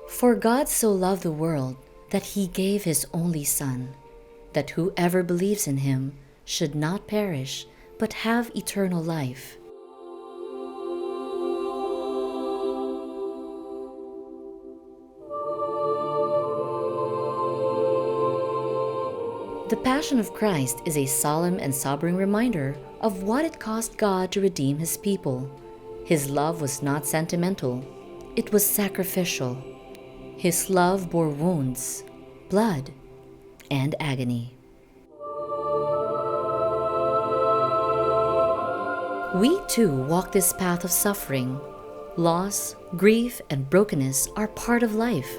For God so loved the world that he gave his only Son, that whoever believes in him should not perish, but have eternal life. The Passion of Christ is a solemn and sobering reminder of what it cost God to redeem his people. His love was not sentimental, it was sacrificial. His love bore wounds, blood, and agony. We too walk this path of suffering. Loss, grief, and brokenness are part of life.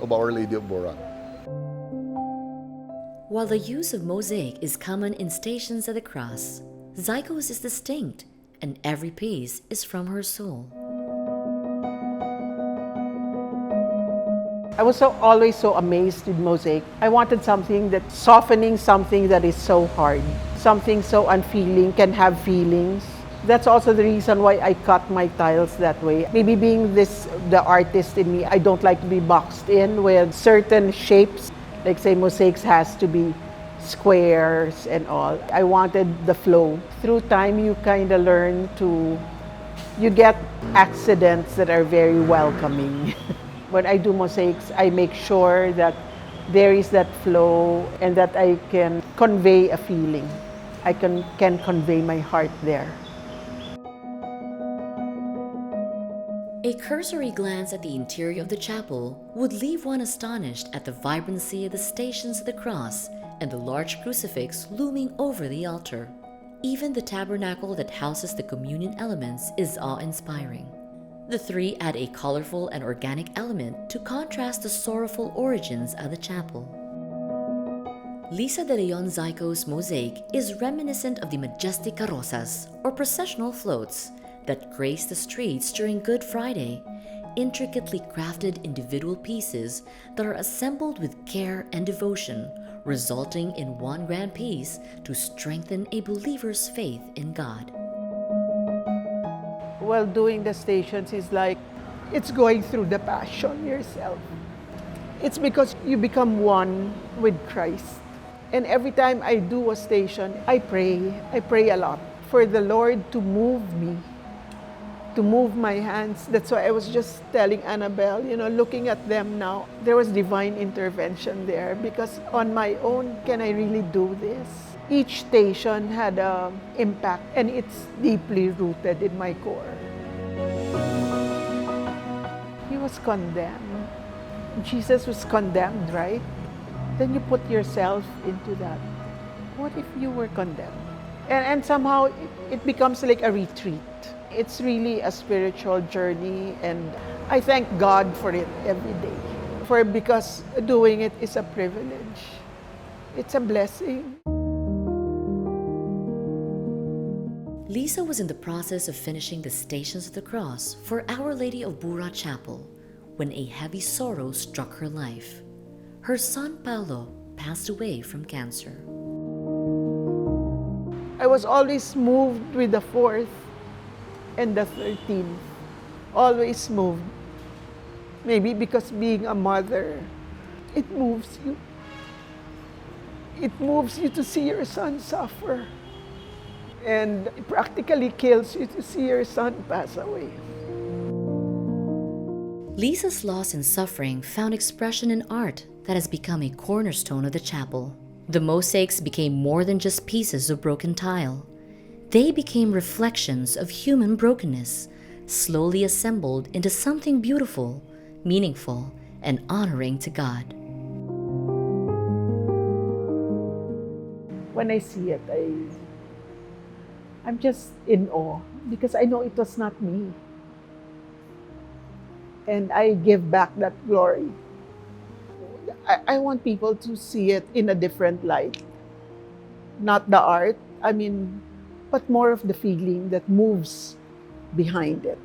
of Our Lady of Beauraing. While the use of mosaic is common in Stations of the Cross, Zayco's is distinct, and every piece is from her soul. I was always so amazed with mosaic. I wanted something that's softening something that is so hard. Something so unfeeling can have feelings. That's also the reason why I cut my tiles that way. Maybe being the artist in me, I don't like to be boxed in with certain shapes. Like say mosaics has to be squares and all. I wanted the flow. Through time, you kind of learn you get accidents that are very welcoming. When I do mosaics, I make sure that there is that flow and that I can convey a feeling. I can convey my heart there. A cursory glance at the interior of the chapel would leave one astonished at the vibrancy of the Stations of the Cross and the large crucifix looming over the altar. Even the tabernacle that houses the communion elements is awe-inspiring. The three add a colorful and organic element to contrast the sorrowful origins of the chapel. Lisa de Leon Zayco's mosaic is reminiscent of the majestic carrozas, or processional floats, that grace the streets during Good Friday, intricately crafted individual pieces that are assembled with care and devotion, resulting in one grand piece to strengthen a believer's faith in God. Well, doing the stations is like it's going through the passion yourself. It's because you become one with Christ. And every time I do a station, I pray. I pray a lot for the Lord to move me, to move my hands. That's why I was just telling Annabelle, looking at them now, there was divine intervention there because on my own, can I really do this? Each station had an impact and it's deeply rooted in my core. He was condemned. Jesus was condemned, right? Then you put yourself into that. What if you were condemned? And somehow it becomes like a retreat. It's really a spiritual journey, and I thank God for it every day. Because doing it is a privilege. It's a blessing. Lisa was in the process of finishing the Stations of the Cross for Our Lady of Beauraing Chapel when a heavy sorrow struck her life. Her son Paolo passed away from cancer. I was always moved with the 4th and the 13th. Always moved. Maybe because being a mother, it moves you. It moves you to see your son suffer. And it practically kills you to see your son pass away. Lisa's loss and suffering found expression in art that has become a cornerstone of the chapel. The mosaics became more than just pieces of broken tile. They became reflections of human brokenness, slowly assembled into something beautiful, meaningful, and honoring to God. When I see it, I'm just in awe because I know it was not me. And I give back that glory. I want people to see it in a different light. Not the art, but more of the feeling that moves behind it.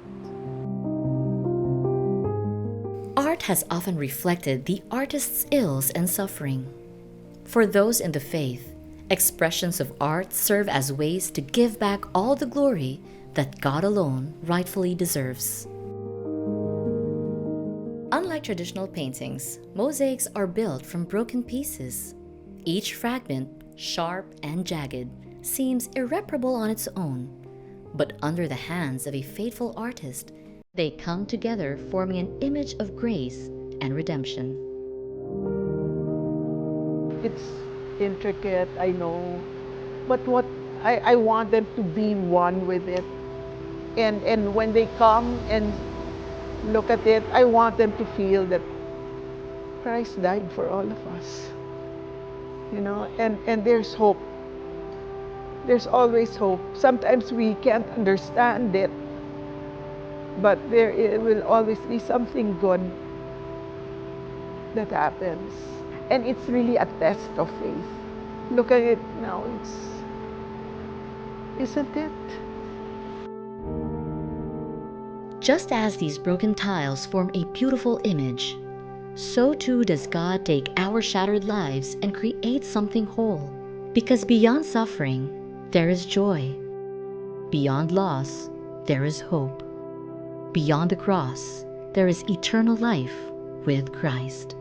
Art has often reflected the artist's ills and suffering. For those in the faith, expressions of art serve as ways to give back all the glory that God alone rightfully deserves. Unlike traditional paintings, mosaics are built from broken pieces. Each fragment, sharp and jagged, seems irreparable on its own, but under the hands of a faithful artist, they come together forming an image of grace and redemption. It's intricate, I know, but what I want them to be one with it. And when they come and look at it, I want them to feel that Christ died for all of us. And there's hope. There's always hope. Sometimes we can't understand it, but there will always be something good. that happens. And it's really a test of faith. Look at it now, isn't it? Just as these broken tiles form a beautiful image, so too does God take our shattered lives and create something whole. Because beyond suffering, there is joy. Beyond loss, there is hope. Beyond the cross, there is eternal life with Christ.